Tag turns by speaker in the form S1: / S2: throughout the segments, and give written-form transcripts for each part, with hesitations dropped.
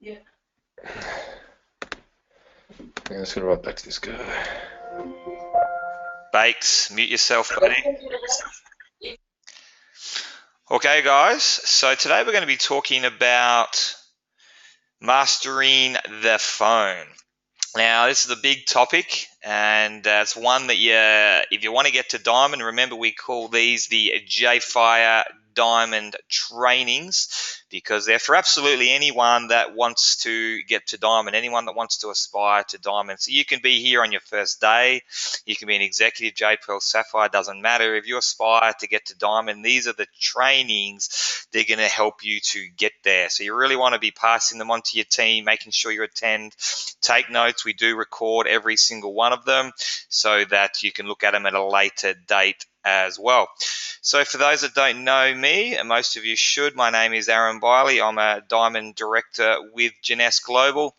S1: Yeah.
S2: I'm just gonna write back to this guy.
S3: Bakes, mute yourself, buddy. Okay, guys, so today we're going to be talking about mastering the phone. Now, this is a big topic, and it's one that if you want to get to Diamond, remember we call these the J-Fire Diamond trainings because they're for absolutely anyone that wants to get to Diamond, anyone that wants to aspire to Diamond. So you can be here on your first day, you can be an executive J Pearl Sapphire, doesn't matter. If you aspire to get to Diamond, these are the trainings they're going to help you to get there. So you really want to be passing them on to your team, making sure you attend. Take notes. We do record every single one of them so that you can look at them at a later date as well. So for those that don't know me, and most of you should, my name is Aaron Biley. I'm a Diamond Director with Jeunesse Global.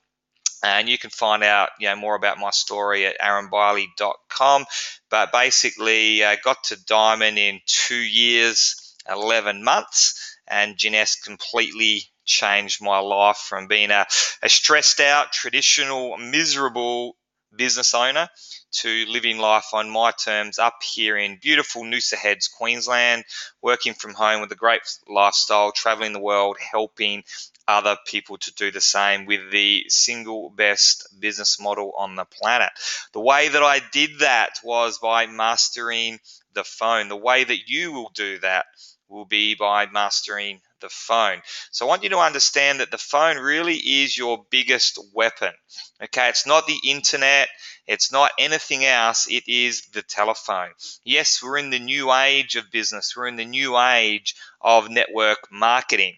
S3: And you can find out more about my story at aaronbiley.com. But basically, I got to Diamond in 2 years, 11 months, and Jeunesse completely changed my life from being a stressed out, traditional, miserable business owner to living life on my terms up here in beautiful Noosa Heads, Queensland, working from home with a great lifestyle, traveling the world, helping other people to do the same with the single best business model on the planet. The way that I did that was by mastering the phone. The way that you will do that will be by mastering the phone. So I want you to understand that the phone really is your biggest weapon. Okay, it's not the internet, it's not anything else, it is the telephone. Yes, we're in the new age of business, we're in the new age of network marketing.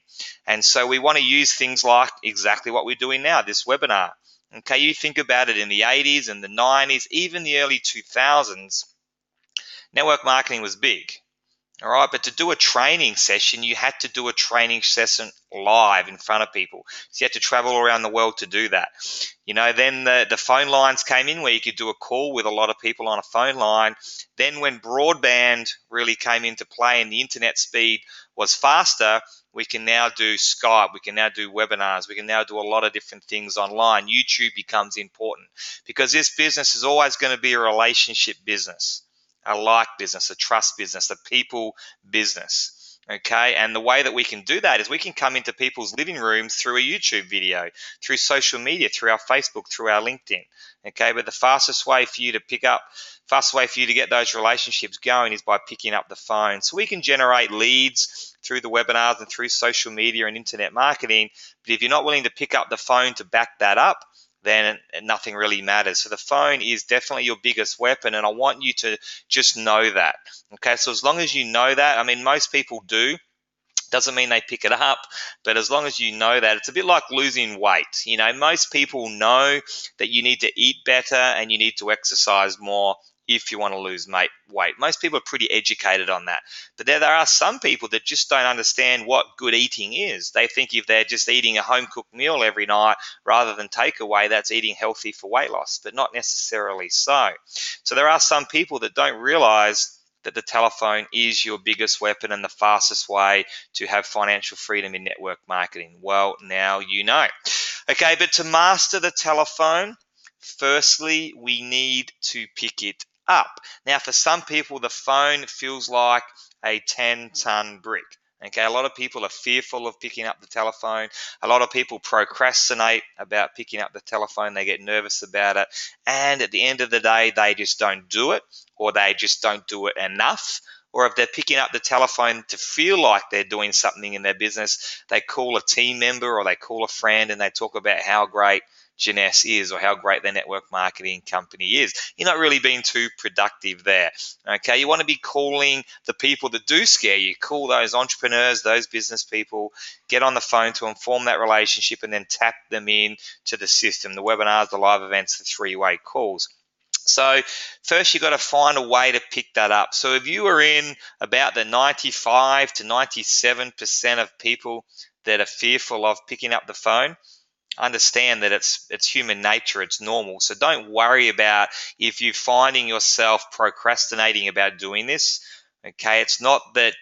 S3: And so we want to use things like exactly what we're doing now, this webinar. Okay, you think about it in the 80s and the 90s, even the early 2000s, network marketing was big. All right, but to do a training session, you had to do a training session live in front of people. So you had to travel around the world to do that. Then the phone lines came in where you could do a call with a lot of people on a phone line. Then when broadband really came into play and the internet speed was faster, we can now do Skype, we can now do webinars, we can now do a lot of different things online. YouTube becomes important because this business is always going to be a relationship business, a like business, a trust business, a people business. Okay, and the way that we can do that is we can come into people's living rooms through a YouTube video, through social media, through our Facebook, through our LinkedIn. Okay, but the fastest way for you to get those relationships going is by picking up the phone. So we can generate leads through the webinars and through social media and internet marketing. But if you're not willing to pick up the phone to back that up, then nothing really matters. So the phone is definitely your biggest weapon, and I want you to just know that. Okay, so as long as you know that, I mean, most people do. Doesn't mean they pick it up, but as long as you know that, it's a bit like losing weight. Most people know that you need to eat better and you need to exercise more if you want to lose weight. Most people are pretty educated on that. But there are some people that just don't understand what good eating is. They think if they're just eating a home cooked meal every night rather than takeaway, that's eating healthy for weight loss, but not necessarily so. So there are some people that don't realize that the telephone is your biggest weapon and the fastest way to have financial freedom in network marketing. Well, now you know. Okay, but to master the telephone, firstly, we need to pick it up. Now, for some people, the phone feels like a 10-ton brick. Okay, a lot of people are fearful of picking up the telephone. A lot of people procrastinate about picking up the telephone. They get nervous about it. And at the end of the day, they just don't do it, or they just don't do it enough. Or if they're picking up the telephone to feel like they're doing something in their business, they call a team member or they call a friend and they talk about how great Jeunesse is or how great their network marketing company is. You're not really being too productive there. Okay, you want to be calling the people that do scare you. Call those entrepreneurs, those business people, get on the phone to inform that relationship and then tap them in to the system, the webinars, the live events, the three-way calls. So first you've got to find a way to pick that up. So if you are in about the 95 to 97% of people that are fearful of picking up the phone, understand that it's human nature, it's normal. So don't worry about if you're finding yourself procrastinating about doing this. Okay, it's not that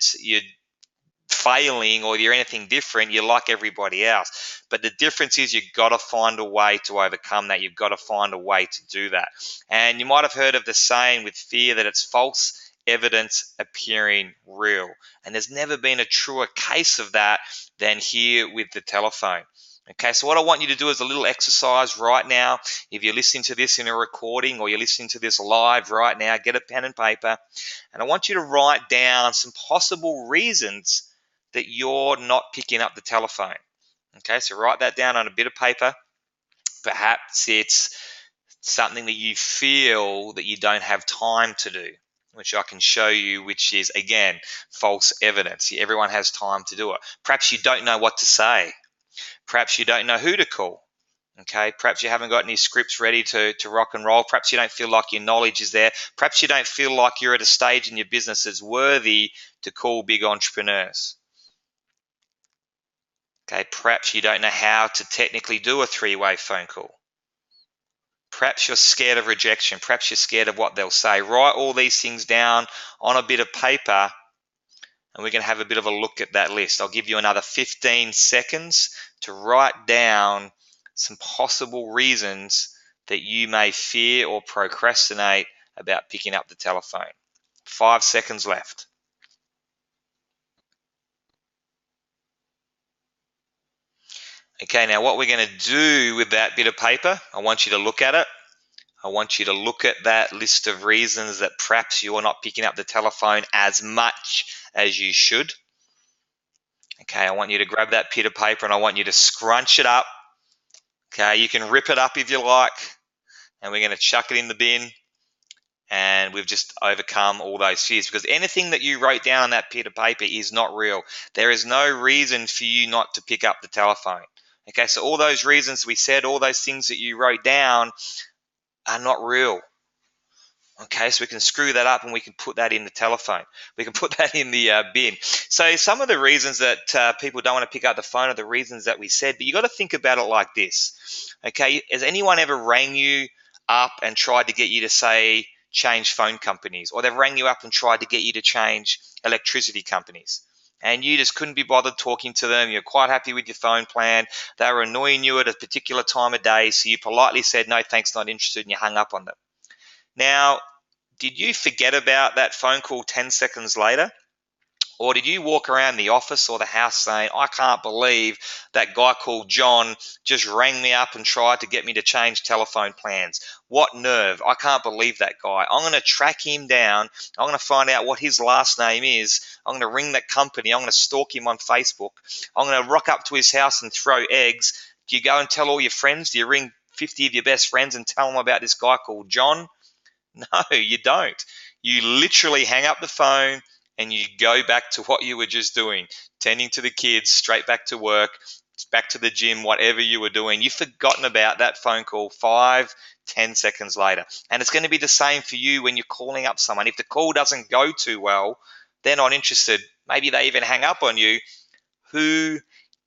S3: failing or you're anything different. You're like everybody else. But the difference is you've got to find a way to overcome that. You've got to find a way to do that. And you might have heard of the saying with fear that it's false evidence appearing real. And there's never been a truer case of that than here with the telephone. Okay, so what I want you to do is a little exercise right now. If you're listening to this in a recording or you're listening to this live right now, get a pen and paper. And I want you to write down some possible reasons that you're not picking up the telephone. Okay, so write that down on a bit of paper. Perhaps it's something that you feel that you don't have time to do, which I can show you, which is, again, false evidence. Everyone has time to do it. Perhaps you don't know what to say. Perhaps you don't know who to call. Okay, perhaps you haven't got any scripts ready to rock and roll. Perhaps you don't feel like your knowledge is there. Perhaps you don't feel like you're at a stage in your business that's worthy to call big entrepreneurs. Okay, perhaps you don't know how to technically do a three-way phone call. Perhaps you're scared of rejection. Perhaps you're scared of what they'll say. Write all these things down on a bit of paper, and we're going to have a bit of a look at that list. I'll give you another 15 seconds to write down some possible reasons that you may fear or procrastinate about picking up the telephone. 5 seconds left. Okay, now what we're going to do with that bit of paper, I want you to look at it. I want you to look at that list of reasons that perhaps you're not picking up the telephone as much as you should. Okay, I want you to grab that bit of paper and I want you to scrunch it up. Okay, you can rip it up if you like, and we're going to chuck it in the bin. And we've just overcome all those fears, because anything that you wrote down on that bit of paper is not real. There is no reason for you not to pick up the telephone. Okay, so all those reasons we said, all those things that you wrote down are not real. Okay, so we can screw that up and we can put that in the telephone. We can put that in the bin. So some of the reasons that people don't want to pick up the phone are the reasons that we said, but you got to think about it like this. Okay, has anyone ever rang you up and tried to get you to say change phone companies, or they've rang you up and tried to get you to change electricity companies, and you just couldn't be bothered talking to them? You're quite happy with your phone plan. They were annoying you at a particular time of day, so you politely said, no thanks, not interested, and you hung up on them. Now, did you forget about that phone call 10 seconds later? Or did you walk around the office or the house saying, I can't believe that guy called John just rang me up and tried to get me to change telephone plans? What nerve. I can't believe that guy. I'm going to track him down. I'm going to find out what his last name is. I'm going to ring that company. I'm going to stalk him on Facebook. I'm going to rock up to his house and throw eggs. Do you go and tell all your friends? Do you ring 50 of your best friends and tell them about this guy called John? No, you don't. You literally hang up the phone and you go back to what you were just doing, tending to the kids, straight back to work, back to the gym, whatever you were doing. You've forgotten about that phone call 5, 10 seconds later. And it's going to be the same for you when you're calling up someone. If the call doesn't go too well, they're not interested. Maybe they even hang up on you. Who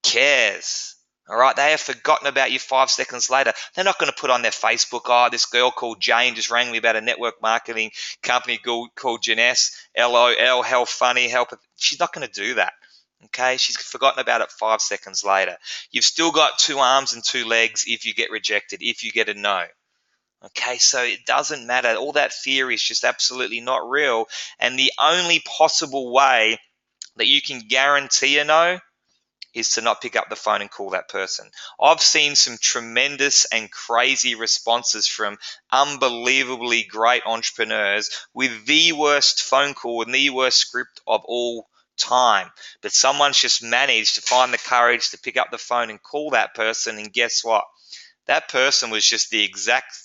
S3: cares? All right, they have forgotten about you 5 seconds later. They're not going to put on their Facebook, oh, this girl called Jane just rang me about a network marketing company called Janess, LOL, how funny, how... She's not going to do that, okay? She's forgotten about it 5 seconds later. You've still got 2 arms and 2 legs if you get rejected, if you get a no. Okay, so it doesn't matter. All that fear is just absolutely not real. And the only possible way that you can guarantee a no is to not pick up the phone and call that person. I've seen some tremendous and crazy responses from unbelievably great entrepreneurs with the worst phone call and the worst script of all time. But someone's just managed to find the courage to pick up the phone and call that person, and guess what? That person was just the exact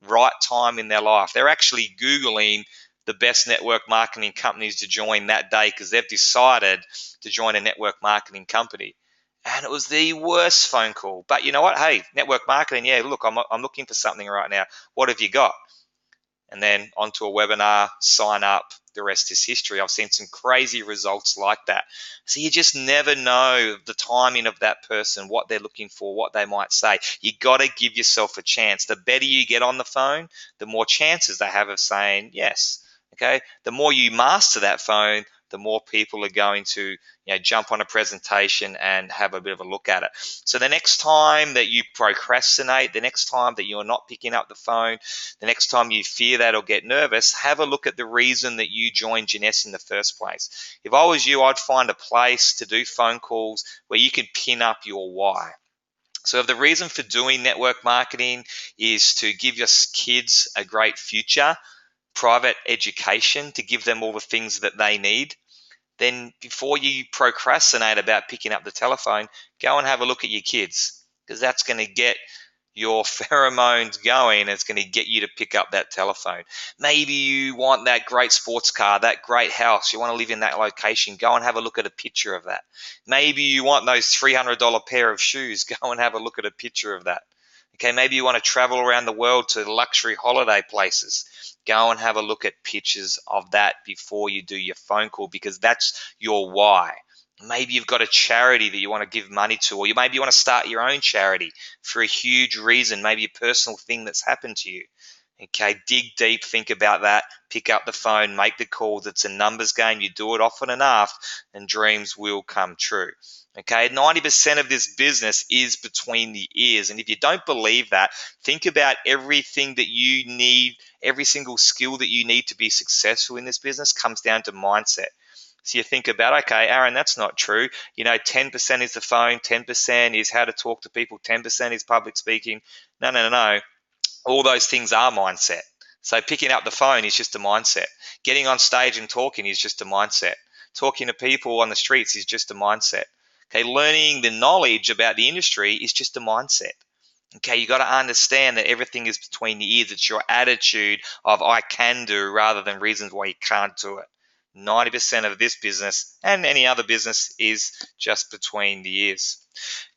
S3: right time in their life. They're actually Googling the best network marketing companies to join that day because they've decided to join a network marketing company. And it was the worst phone call. But you know what? Hey, network marketing, yeah, look, I'm looking for something right now. What have you got? And then onto a webinar, sign up, the rest is history. I've seen some crazy results like that. So you just never know the timing of that person, what they're looking for, what they might say. You got to give yourself a chance. The better you get on the phone, the more chances they have of saying yes. Okay, the more you master that phone, the more people are going to jump on a presentation and have a bit of a look at it. So the next time that you procrastinate, the next time that you're not picking up the phone, the next time you fear that or get nervous, have a look at the reason that you joined Jeunesse in the first place. If I was you, I'd find a place to do phone calls where you can pin up your why. So if the reason for doing network marketing is to give your kids a great future, private education, to give them all the things that they need, then before you procrastinate about picking up the telephone, go and have a look at your kids, because that's going to get your pheromones going. It's going to get you to pick up that telephone. Maybe you want that great sports car, that great house. You want to live in that location. Go and have a look at a picture of that. Maybe you want those $300 pair of shoes. Go and have a look at a picture of that. Okay, maybe you want to travel around the world to luxury holiday places. Go and have a look at pictures of that before you do your phone call, because that's your why. Maybe you've got a charity that you want to give money to, or maybe you want to start your own charity for a huge reason, maybe a personal thing that's happened to you. Okay, dig deep, think about that, pick up the phone, make the calls. It's a numbers game. You do it often enough and dreams will come true. Okay, 90% of this business is between the ears. And if you don't believe that, think about everything that you need, every single skill that you need to be successful in this business comes down to mindset. So you think about, okay, Aaron, that's not true. 10% is the phone, 10% is how to talk to people, 10% is public speaking. No. All those things are mindset. So picking up the phone is just a mindset. Getting on stage and talking is just a mindset. Talking to people on the streets is just a mindset. Okay, learning the knowledge about the industry is just a mindset. Okay, you got to understand that everything is between the ears. It's your attitude of I can do rather than reasons why you can't do it. 90% of this business and any other business is just between the ears.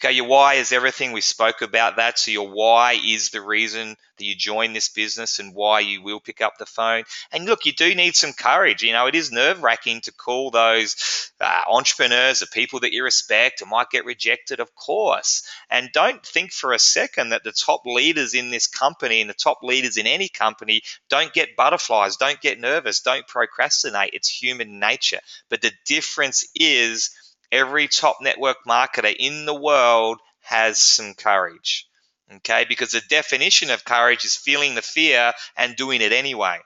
S3: Okay, your why is everything. We spoke about that. So your why is the reason that you join this business and why you will pick up the phone. And look, you do need some courage. It is nerve-wracking to call those entrepreneurs, the people that you respect, and might get rejected, of course. And don't think for a second that the top leaders in this company and the top leaders in any company don't get butterflies, don't get nervous, don't procrastinate. It's human nature. But the difference is every top network marketer in the world has some courage. Okay, because the definition of courage is feeling the fear and doing it anyway.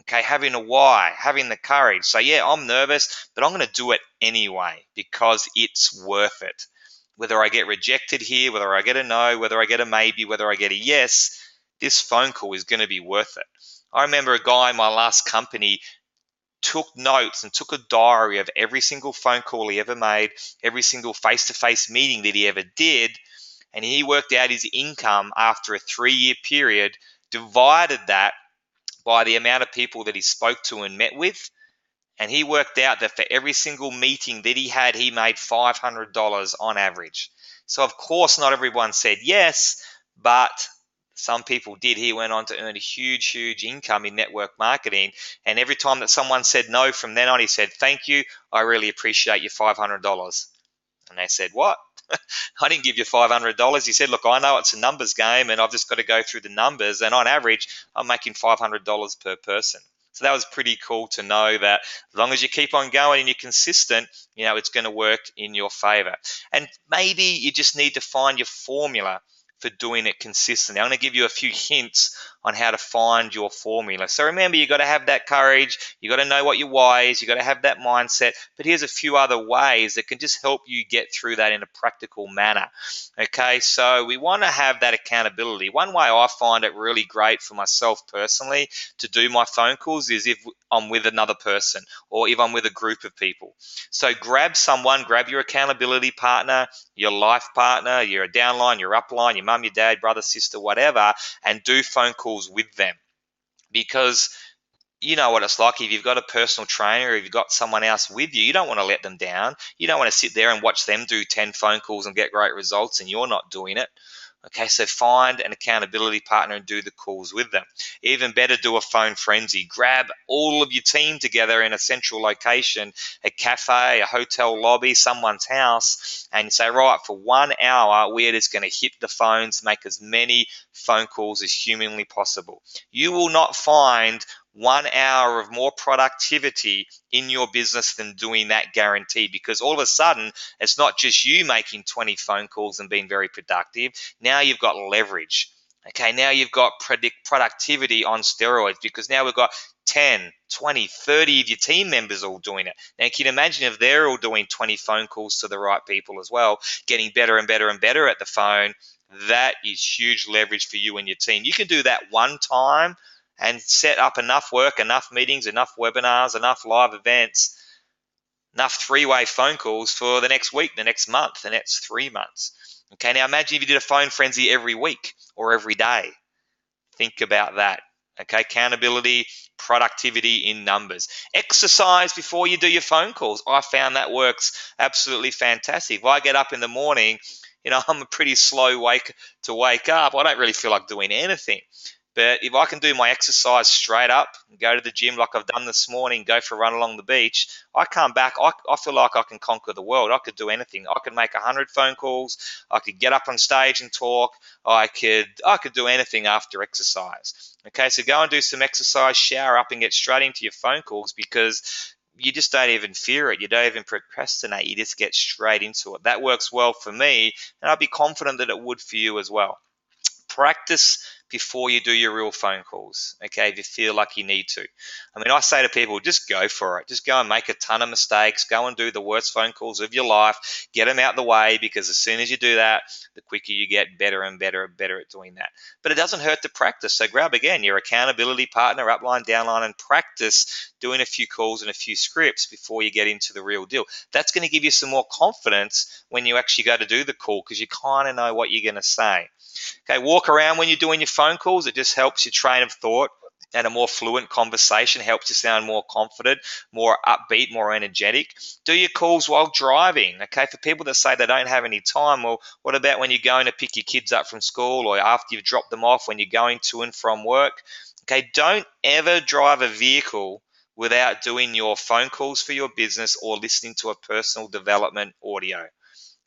S3: Okay, having a why, having the courage. So yeah, I'm nervous, but I'm going to do it anyway because it's worth it. Whether I get rejected here, whether I get a no, whether I get a maybe, whether I get a yes, this phone call is going to be worth it. I remember a guy in my last company took notes and took a diary of every single phone call he ever made, every single face-to-face meeting that he ever did, and he worked out his income after a 3-year period, divided that by the amount of people that he spoke to and met with, and he worked out that for every single meeting that he had, he made $500 on average. So of course not everyone said yes, but some people did. He went on to earn a huge income in network marketing. And every time that someone said no from then on, he said, "Thank you. I really appreciate your $500. And they said, "What? I didn't give you $500. He said, "Look, I know it's a numbers game and I've just got to go through the numbers. And on average, I'm making $500 per person." So that was pretty cool to know that as long as you keep on going and you're consistent, it's going to work in your favor. And maybe you just need to find your formula for doing it consistently. I'm going to give you a few hints on how to find your formula. So remember, you got to have that courage. You got to know what your why is. You got to have that mindset. But here's a few other ways that can just help you get through that in a practical manner. Okay, so we want to have that accountability. One way I find it really great for myself personally to do my phone calls is if I'm with another person or if I'm with a group of people. So grab someone, grab your accountability partner, your life partner, your downline, your upline, your mum, your dad, brother, sister, whatever, and do phone calls with them. Because you know what it's like if you've got a personal trainer or if you've got someone else with you, you don't want to let them down. You don't want to sit there and watch them do 10 phone calls and get great results and you're not doing it. Okay, so find an accountability partner and do the calls with them. Even better, do a phone frenzy. Grab all of your team together in a central location, a cafe, a hotel lobby, someone's house, and say, right, for 1 hour, we're just going to hit the phones, make as many phone calls as humanly possible. You will not find 1 hour of more productivity in your business than doing that, guaranteed, because all of a sudden it's not just you making 20 phone calls and being very productive. Now you've got leverage. Okay, now you've got productivity on steroids, because now we've got 10, 20, 30 of your team members all doing it. Now, can you imagine if they're all doing 20 phone calls to the right people as well, getting better and better and better at the phone? That is huge leverage for you and your team. You can do that one time and set up enough work, enough meetings, enough webinars, enough live events, enough three-way phone calls for the next week, the next month, the next 3 months. Okay, now imagine if you did a phone frenzy every week or every day. Think about that. Okay, accountability, productivity in numbers. Exercise before you do your phone calls. I found that works absolutely fantastic. If I get up in the morning, I'm a pretty slow to wake up. I don't really feel like doing anything. But if I can do my exercise straight up, go to the gym like I've done this morning, go for a run along the beach, I come back, I feel like I can conquer the world. I could do anything. I could make 100 phone calls. I could get up on stage and talk. I could do anything after exercise. Okay, so go and do some exercise, shower up, and get straight into your phone calls, because you just don't even fear it. You don't even procrastinate. You just get straight into it. That works well for me, and I'd be confident that it would for you as well. Practice before you do your real phone calls, okay, if you feel like you need to. I mean, I say to people, just go for it. Just go and make a ton of mistakes. Go and do the worst phone calls of your life. Get them out the way, because as soon as you do that, the quicker you get better and better and better at doing that. But it doesn't hurt to practice. So grab, again, your accountability partner, upline, downline, and practice doing a few calls and a few scripts before you get into the real deal. That's going to give you some more confidence when you actually go to do the call, because you kind of know what you're going to say. Okay, walk around when you're doing your phone calls. It just helps your train of thought, and a more fluent conversation helps you sound more confident, more upbeat, more energetic. Do your calls while driving. Okay, for people that say they don't have any time, well, what about when you're going to pick your kids up from school, or after you've dropped them off, when you're going to and from work? Okay, don't ever drive a vehicle without doing your phone calls for your business or listening to a personal development audio.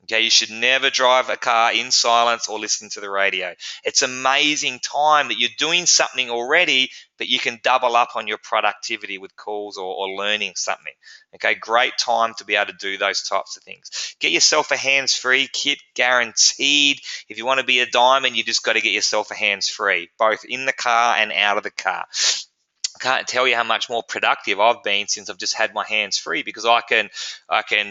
S3: Okay, you should never drive a car in silence or listening to the radio. It's amazing time that you're doing something already, but you can double up on your productivity with calls or learning something. Okay, great time to be able to do those types of things. Get yourself a hands-free kit, guaranteed. If you want to be a diamond, you just got to get yourself a hands-free, both in the car and out of the car. I can't tell you how much more productive I've been since I've just had my hands free, because I can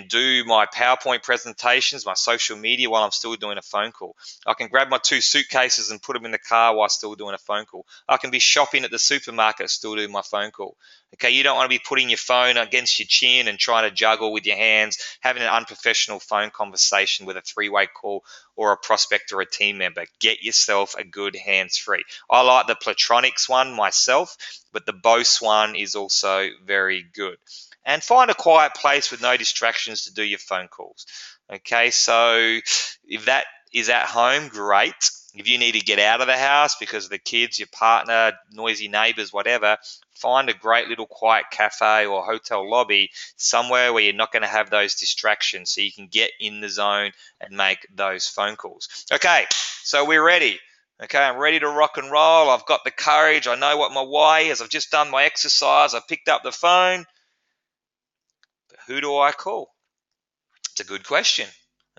S3: do my PowerPoint presentations, my social media, while I'm still doing a phone call. I can grab my 2 suitcases and put them in the car while still doing a phone call. I can be shopping at the supermarket, still doing my phone call. Okay, you don't want to be putting your phone against your chin and trying to juggle with your hands, having an unprofessional phone conversation with a 3-way call or a prospect or a team member. Get yourself a good hands-free. I like the Plantronics one myself, but the Bose one is also very good. And find a quiet place with no distractions to do your phone calls. Okay, so if that is at home, great. If you need to get out of the house because of the kids, your partner, noisy neighbors, whatever, find a great little quiet cafe or hotel lobby, somewhere where you're not going to have those distractions, so you can get in the zone and make those phone calls. Okay, so we're ready. Okay, I'm ready to rock and roll. I've got the courage. I know what my why is. I've just done my exercise. I picked up the phone. But who do I call? It's a good question.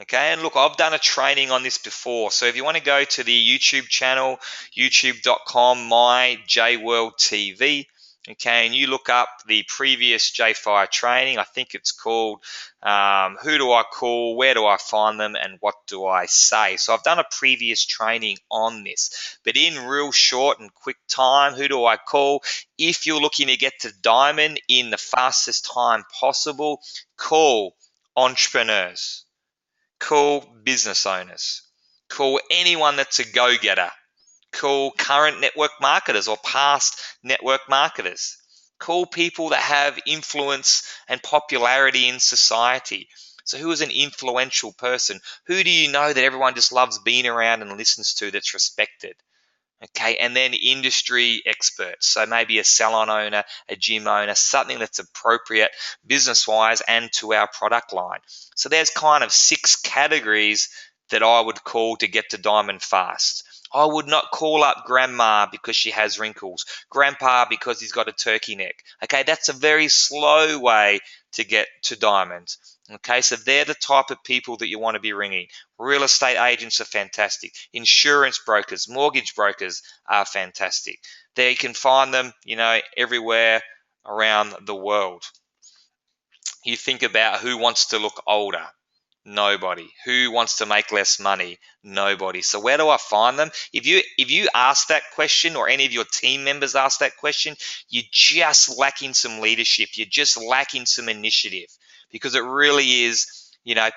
S3: Okay, and look, I've done a training on this before. So if you want to go to the YouTube channel, youtube.com, myjworldtv, okay, and you look up the previous JFire training, I think it's called Who Do I Call, Where Do I Find Them, and What Do I Say? So I've done a previous training on this, but in real short and quick time, who do I call? If you're looking to get to diamond in the fastest time possible, call entrepreneurs. Call business owners. Call anyone that's a go-getter. Call current network marketers or past network marketers. Call people that have influence and popularity in society. So who is an influential person? Who do you know that everyone just loves being around and listens to, that's respected? Okay, and then industry experts. So maybe a salon owner, a gym owner, something that's appropriate business-wise and to our product line. So there's kind of 6 categories that I would call to get to diamond fast. I would not call up grandma because she has wrinkles, grandpa because he's got a turkey neck. Okay, that's a very slow way to get to diamonds. Okay, so they're the type of people that you want to be ringing. Real estate agents are fantastic. Insurance brokers, mortgage brokers are fantastic. There you can find them, everywhere around the world. You think about who wants to look older. Nobody. Who wants to make less money? Nobody. So where do I find them? If you ask that question, or any of your team members ask that question, you're just lacking some leadership. You're just lacking some initiative, because it really is.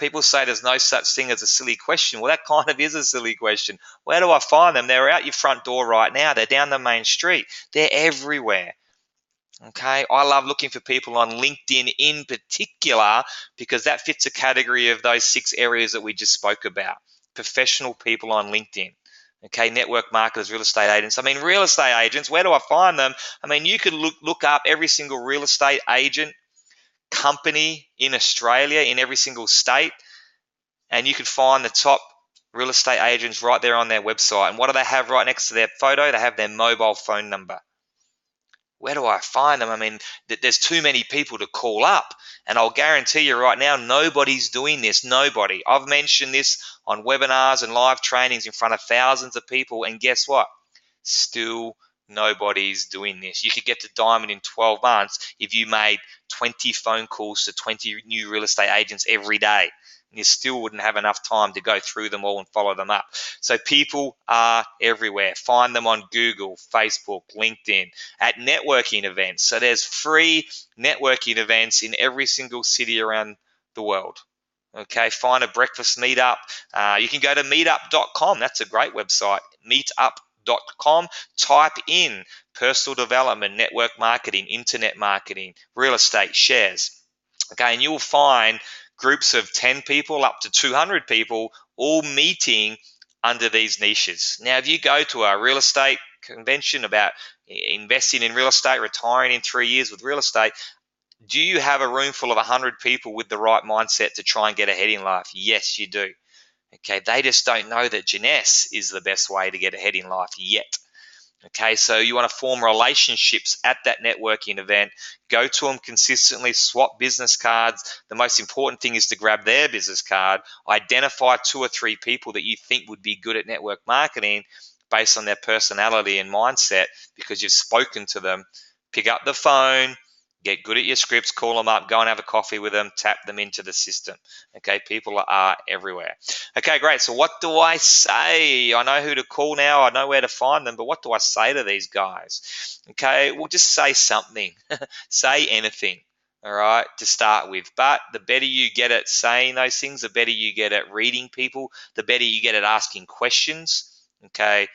S3: People say there's no such thing as a silly question. Well, that kind of is a silly question. Where do I find them? They're out your front door right now. They're down the main street. They're everywhere. Okay, I love looking for people on LinkedIn in particular, because that fits a category of those 6 areas that we just spoke about. Professional people on LinkedIn. Okay, network marketers, real estate agents. I mean, real estate agents, where do I find them? I mean, you could look up every single real estate agent company in Australia, in every single state, and you could find the top real estate agents right there on their website. And what do they have right next to their photo? They have their mobile phone number. Where do I find them? I mean, there's too many people to call up. And I'll guarantee you right now, nobody's doing this. Nobody. I've mentioned this on webinars and live trainings in front of thousands of people. And guess what? Still nobody's doing this. You could get to diamond in 12 months if you made 20 phone calls to 20 new real estate agents every day. And you still wouldn't have enough time to go through them all and follow them up. So people are everywhere. Find them on Google, Facebook, LinkedIn, at networking events. So there's free networking events in every single city around the world. Okay, find a breakfast meetup. You can go to meetup.com. That's a great website, meetup.com. Type in personal development, network marketing, internet marketing, real estate, shares. Okay, and you'll find groups of 10 people up to 200 people all meeting under these niches. Now, if you go to a real estate convention about investing in real estate, retiring in 3 years with real estate, do you have a room full of 100 people with the right mindset to try and get ahead in life? Yes, you do. Okay, they just don't know that Jeunesse is the best way to get ahead in life yet. Okay, so you want to form relationships at that networking event. Go to them consistently, swap business cards. The most important thing is to grab their business card. Identify 2 or 3 people that you think would be good at network marketing based on their personality and mindset, because you've spoken to them. Pick up the phone, get good at your scripts, call them up, go and have a coffee with them, tap them into the system. Okay, people are everywhere. Okay, great. So what do I say? I know who to call now. I know where to find them, but what do I say to these guys? Okay, well, just say something. Say anything, all right, to start with. But the better you get at saying those things, the better you get at reading people, the better you get at asking questions, okay,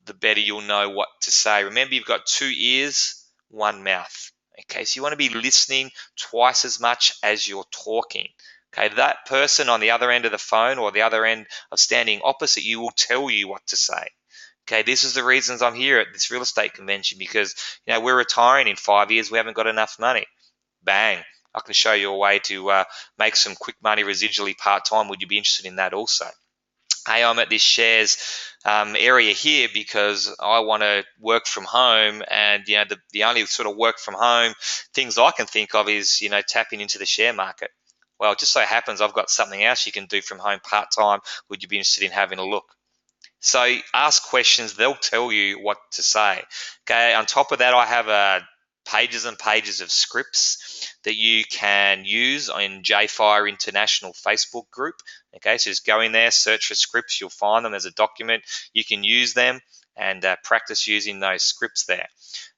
S3: the better you'll know what to say. Remember, you've got 2 ears, 1 mouth. Okay, so you want to be listening twice as much as you're talking. Okay, that person on the other end of the phone or the other end of standing opposite you will tell you what to say. Okay, this is the reasons I'm here at this real estate convention, because we're retiring in 5 years. We haven't got enough money. Bang, I can show you a way to make some quick money residually part-time. Would you be interested in that also? Hey, I'm at this shares area here because I want to work from home, and the only sort of work from home things I can think of is tapping into the share market. Well, it just so happens I've got something else you can do from home part-time. Would you be interested in having a look? So ask questions, they'll tell you what to say. Okay, on top of that, I have pages and pages of scripts that you can use in JFire International Facebook group. Okay, so just go in there, search for scripts, you'll find them as a document. You can use them and practice using those scripts there.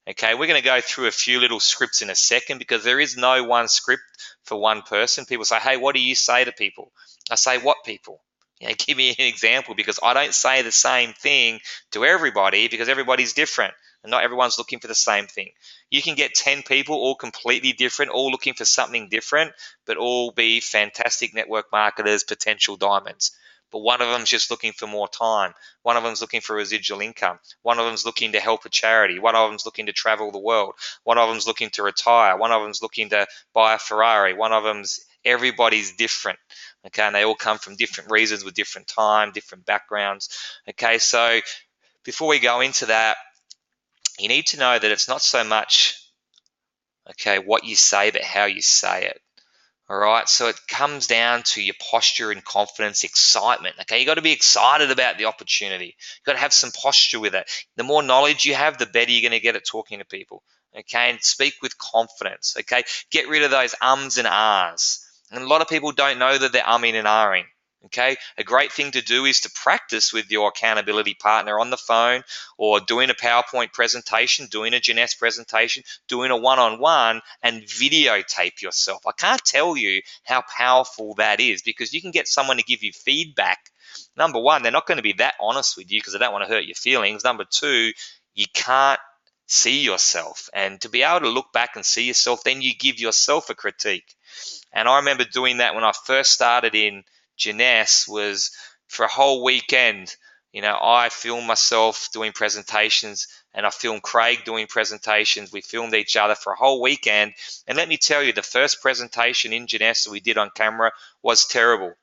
S3: Okay, we're going to go through a few little scripts in a second, because there is no one script for one person. People say, hey, what do you say to people? I say, what people? Give me an example, because I don't say the same thing to everybody, because everybody's different and not everyone's looking for the same thing. You can get 10 people all completely different, all looking for something different, but all be fantastic network marketers, potential diamonds. But one of them's just looking for more time. One of them's looking for residual income. One of them's looking to help a charity. One of them's looking to travel the world. One of them's looking to retire. One of them's looking to buy a Ferrari. One of them's, everybody's different. Okay, and they all come from different reasons with different time, different backgrounds. Okay, so before we go into that, you need to know that it's not so much, okay, what you say, but how you say it. All right, so it comes down to your posture and confidence, excitement. Okay, you got to be excited about the opportunity. You got to have some posture with it. The more knowledge you have, the better you're going to get at talking to people. Okay, and speak with confidence. Okay, get rid of those ums and ahs. And a lot of people don't know that they're umming and ahhing. Okay, a great thing to do is to practice with your accountability partner on the phone, or doing a PowerPoint presentation, doing a Jeunesse presentation, doing a one-on-one, and videotape yourself. I can't tell you how powerful that is, because you can get someone to give you feedback. Number one, they're not going to be that honest with you because they don't want to hurt your feelings. Number two, you can't see yourself. And to be able to look back and see yourself, then you give yourself a critique. And I remember doing that when I first started in Jeunesse. Was for a whole weekend, I filmed myself doing presentations, and I filmed Craig doing presentations. We filmed each other for a whole weekend. And let me tell you, the first presentation in Jeunesse that we did on camera was terrible.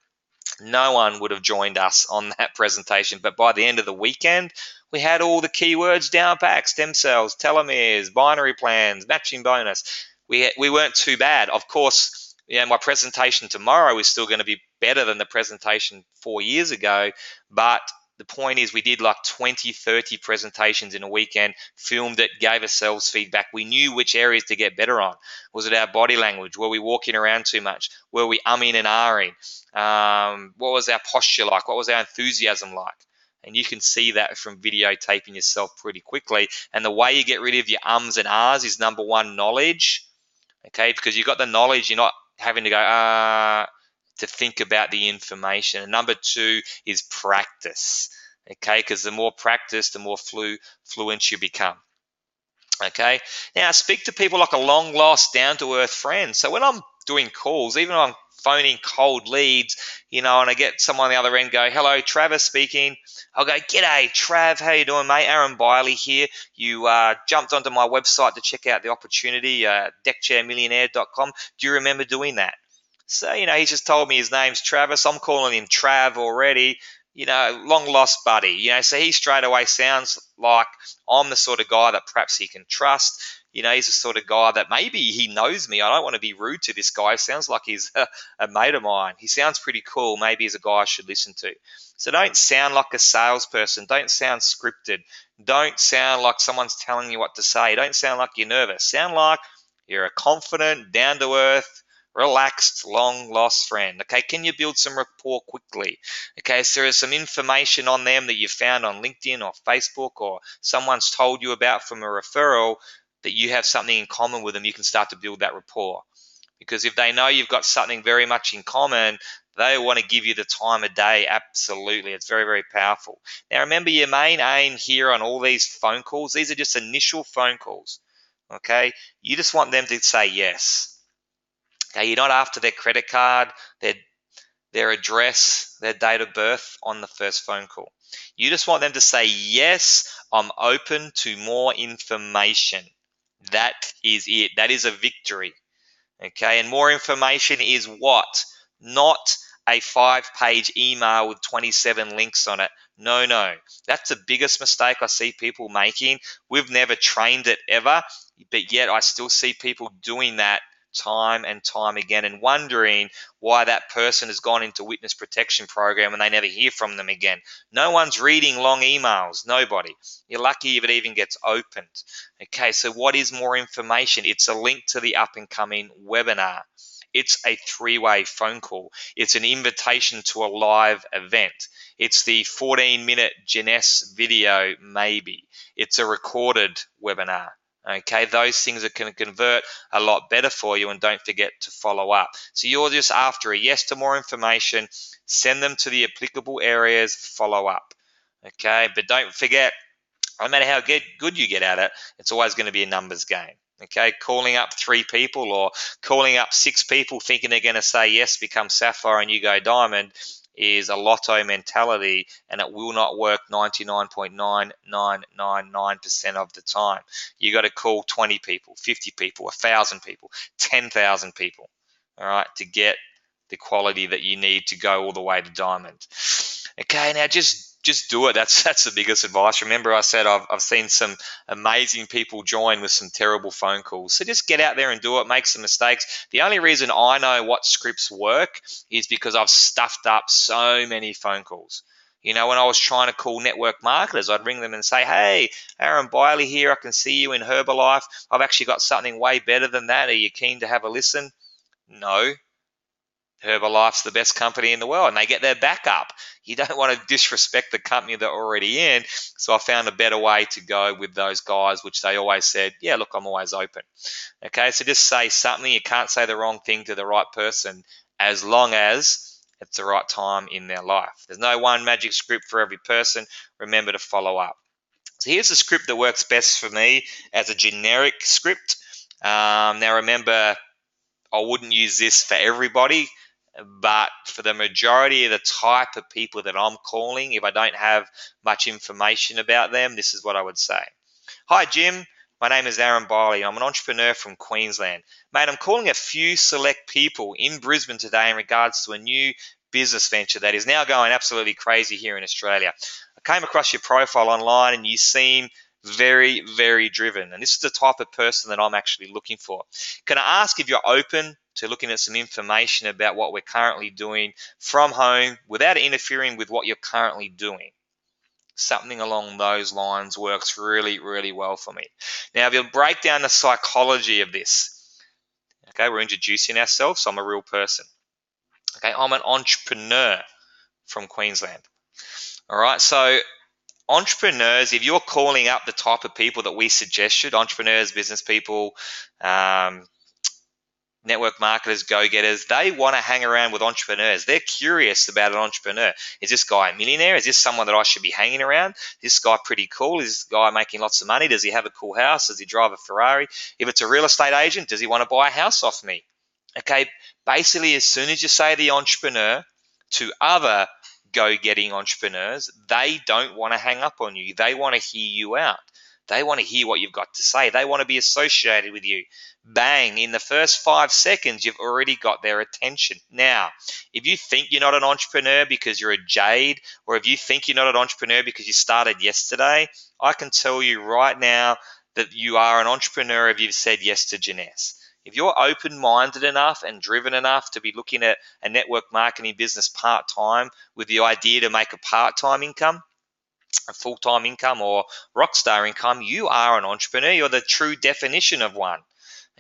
S3: No one would have joined us on that presentation. But by the end of the weekend, we had all the keywords down pat: stem cells, telomeres, binary plans, matching bonus. We weren't too bad. Of course, my presentation tomorrow is still going to be better than the presentation 4 years ago. But the point is, we did like 20, 30 presentations in a weekend, filmed it, gave ourselves feedback. We knew which areas to get better on. Was it our body language? Were we walking around too much? Were we umming and ahhing? What was our posture like? What was our enthusiasm like? And you can see that from videotaping yourself pretty quickly. And the way you get rid of your ums and ahs is, number one, knowledge. Okay, because you've got the knowledge, you're not having to go to think about the information. And number two is practice. Okay, because the more practice, the more fluent you become. Okay, now speak to people like a long lost, down to earth friend. So when I'm doing calls, even if I'm phoning cold leads, and I get someone on the other end go, "Hello, Travis speaking." I'll go, "G'day, Trav. How you doing, mate? Aaron Biley here. You jumped onto my website to check out the opportunity, deckchairmillionaire.com. Do you remember doing that?" So, he just told me his name's Travis. I'm calling him Trav already. Long lost buddy. So he straight away sounds like I'm the sort of guy that perhaps he can trust. He's the sort of guy that maybe he knows me. I don't want to be rude to this guy. Sounds like he's a mate of mine. He sounds pretty cool. Maybe he's a guy I should listen to. So don't sound like a salesperson. Don't sound scripted. Don't sound like someone's telling you what to say. Don't sound like you're nervous. Sound like you're a confident, down-to-earth, relaxed, long-lost friend. Okay, can you build some rapport quickly? Okay, so there is some information on them that you found on LinkedIn or Facebook, or someone's told you about from a referral, that you have something in common with them. You can start to build that rapport. Because if they know you've got something very much in common, they want to give you the time of day. Absolutely. It's very, very powerful. Now, remember, your main aim here on all these phone calls, these are just initial phone calls. Okay, you just want them to say yes. Okay, you're not after their credit card, their address, their date of birth on the first phone call. You just want them to say, "Yes, I'm open to more information." That is it. That is a victory. Okay, and more information is what? Not a 5-page email with 27 links on it. No. That's the biggest mistake I see people making. We've never trained it ever, but yet I still see people doing that time and time again, and wondering why that person has gone into witness protection program and they never hear from them again. No one's reading long emails. Nobody. You're lucky if it even gets opened. Okay, so what is more information? It's a link to the up and coming webinar. It's a 3-way phone call. It's an invitation to a live event. It's the 14-minute Jeunesse video, maybe. It's a recorded webinar. Okay, those things are going to convert a lot better for you, and don't forget to follow up. So you're just after a yes to more information. Send them to the applicable areas, follow up. Okay, but don't forget, no matter how good you get at it, it's always going to be a numbers game. Okay, calling up 3 people or calling up 6 people thinking they're going to say yes, become sapphire, and you go diamond, is a lotto mentality, and it will not work 99.9999% of the time. You got to call 20 people, 50 people, 1,000 people, 10,000 people, all right, to get the quality that you need to go all the way to diamond. Okay, now just just do it. That's the biggest advice. Remember, I said I've seen some amazing people join with some terrible phone calls. So just get out there and do it. Make some mistakes. The only reason I know what scripts work is because I've stuffed up so many phone calls. You know, when I was trying to call network marketers, I'd ring them and say, "Hey, Aaron Biley here. I can see you in Herbalife. I've actually got something way better than that. Are you keen to have a listen?" No. Herbalife's the best company in the world, and they get their back up. You don't want to disrespect the company they're already in. So I found a better way to go with those guys, which they always said, "Yeah, look, I'm always open." Okay, so just say something. You can't say the wrong thing to the right person as long as it's the right time in their life. There's no one magic script for every person. Remember to follow up. So here's the script that works best for me as a generic script. Now remember, I wouldn't use this for everybody, but for the majority of the type of people that I'm calling, if I don't have much information about them, this is what I would say. "Hi, Jim. My name is Aaron Biley. I'm an entrepreneur from Queensland. Mate, I'm calling a few select people in Brisbane today in regards to a new business venture that is now going absolutely crazy here in Australia. I came across your profile online and you seem very, very driven. And this is the type of person that I'm actually looking for. Can I ask if you're open to looking at some information about what we're currently doing from home without interfering with what you're currently doing?" Something along those lines works really, really well for me. Now, if you'll break down the psychology of this, okay, we're introducing ourselves. So I'm a real person. Okay, I'm an entrepreneur from Queensland. All right, so entrepreneurs, if you're calling up the type of people that we suggested, entrepreneurs, business people, network marketers, go-getters, they want to hang around with entrepreneurs. They're curious about an entrepreneur. Is this guy a millionaire? Is this someone that I should be hanging around? Is this guy pretty cool? Is this guy making lots of money? Does he have a cool house? Does he drive a Ferrari? If it's a real estate agent, does he want to buy a house off me? Okay, basically, as soon as you say the entrepreneur to other go-getting entrepreneurs, they don't want to hang up on you. They want to hear you out. They want to hear what you've got to say. They want to be associated with you. Bang, in the first 5 seconds, you've already got their attention. Now, if you think you're not an entrepreneur because you're a jade, or if you think you're not an entrepreneur because you started yesterday, I can tell you right now that you are an entrepreneur if you've said yes to Jeunesse. If you're open-minded enough and driven enough to be looking at a network marketing business part-time with the idea to make a part-time income, a full-time income, or rockstar income, you are an entrepreneur. You're the true definition of one.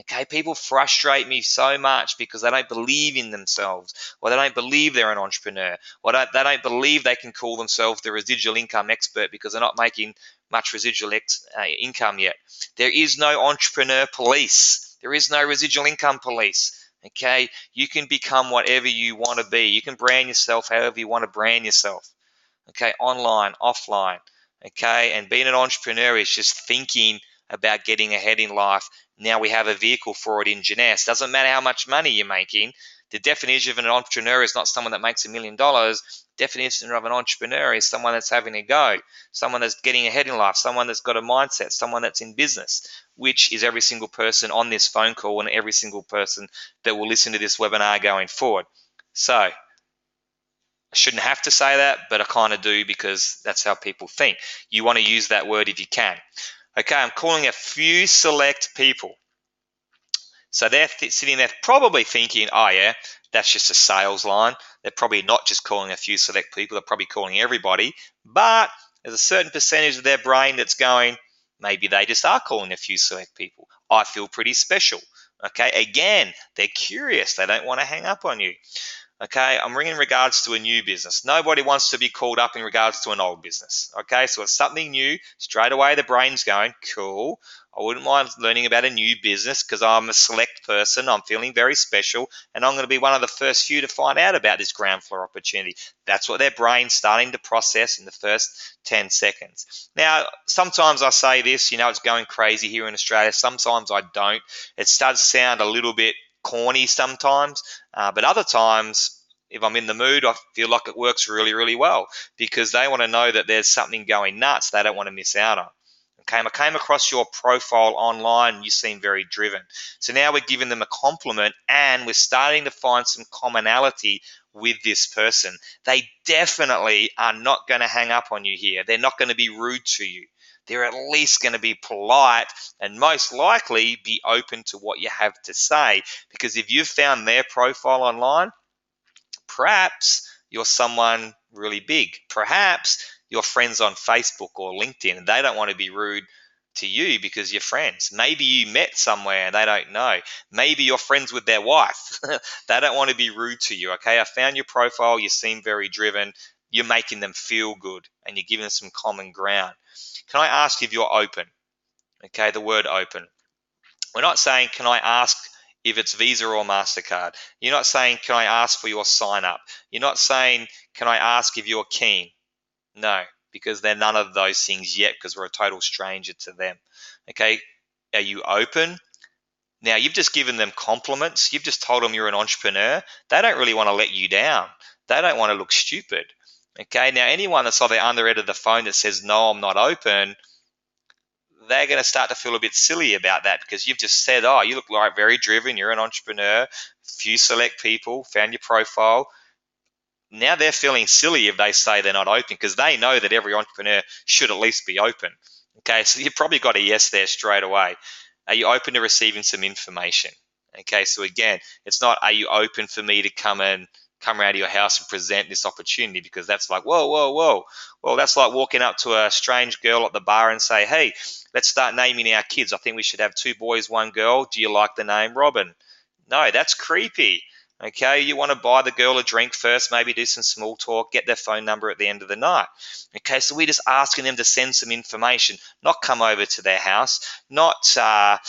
S3: Okay, people frustrate me so much because they don't believe in themselves, or they don't believe they're an entrepreneur, or they don't believe they can call themselves the residual income expert because they're not making much residual income yet. There is no entrepreneur police. There is no residual income police. Okay, you can become whatever you want to be. You can brand yourself however you want to brand yourself. Okay, online, offline. Okay, and being an entrepreneur is just thinking about getting ahead in life. Now we have a vehicle for it in Jeunesse. Doesn't matter how much money you're making. The definition of an entrepreneur is not someone that makes $1 million. Definition of an entrepreneur is someone that's having a go, someone that's getting ahead in life, someone that's got a mindset, someone that's in business, which is every single person on this phone call and every single person that will listen to this webinar going forward. So I shouldn't have to say that, but I kind of do because that's how people think. You want to use that word if you can. Okay, I'm calling a few select people. So they're sitting there probably thinking, oh yeah, that's just a sales line. They're probably not just calling a few select people. They're probably calling everybody. But there's a certain percentage of their brain that's going, maybe they just are calling a few select people. I feel pretty special. Okay, again, they're curious. They don't want to hang up on you. Okay, I'm ringing in regards to a new business. Nobody wants to be called up in regards to an old business. Okay, so it's something new. Straight away, the brain's going, cool. I wouldn't mind learning about a new business because I'm a select person. I'm feeling very special, and I'm going to be one of the first few to find out about this ground floor opportunity. That's what their brain's starting to process in the first 10 seconds. Now, sometimes I say this, it's going crazy here in Australia. Sometimes I don't. It does sound a little bit corny sometimes, but other times, if I'm in the mood, I feel like it works really, really well because they want to know that there's something going nuts they don't want to miss out on. Okay, I came across your profile online and you seem very driven. So now we're giving them a compliment and we're starting to find some commonality with this person. They definitely are not going to hang up on you here. They're not going to be rude to you. They're at least going to be polite and most likely be open to what you have to say. Because if you've found their profile online, perhaps you're someone really big. Perhaps you're friends on Facebook or LinkedIn and they don't want to be rude to you because you're friends. Maybe you met somewhere and they don't know. Maybe you're friends with their wife. They don't want to be rude to you. Okay, I found your profile. You seem very driven. You're making them feel good and you're giving them some common ground. Can I ask if you're open? Okay, the word open. We're not saying, can I ask if it's Visa or MasterCard? You're not saying, can I ask for your sign up? You're not saying, can I ask if you're keen? No, because they're none of those things yet because we're a total stranger to them. Okay, are you open? Now, you've just given them compliments. You've just told them you're an entrepreneur. They don't really want to let you down. They don't want to look stupid. Okay, now anyone that's on the other end of the phone that says, no, I'm not open, they're going to start to feel a bit silly about that because you've just said, oh, you look like very driven, you're an entrepreneur, few select people, found your profile. Now they're feeling silly if they say they're not open because they know that every entrepreneur should at least be open. Okay, so you've probably got a yes there straight away. Are you open to receiving some information? Okay, so again, it's not, are you open for me to come around to your house and present this opportunity, because that's like, whoa, whoa, whoa. Well, that's like walking up to a strange girl at the bar and say, hey, let's start naming our kids. I think we should have 2 boys, 1 girl. Do you like the name Robin? No, that's creepy. Okay, you want to buy the girl a drink first, maybe do some small talk, get their phone number at the end of the night. Okay, so we're just asking them to send some information, not come over to their house, not try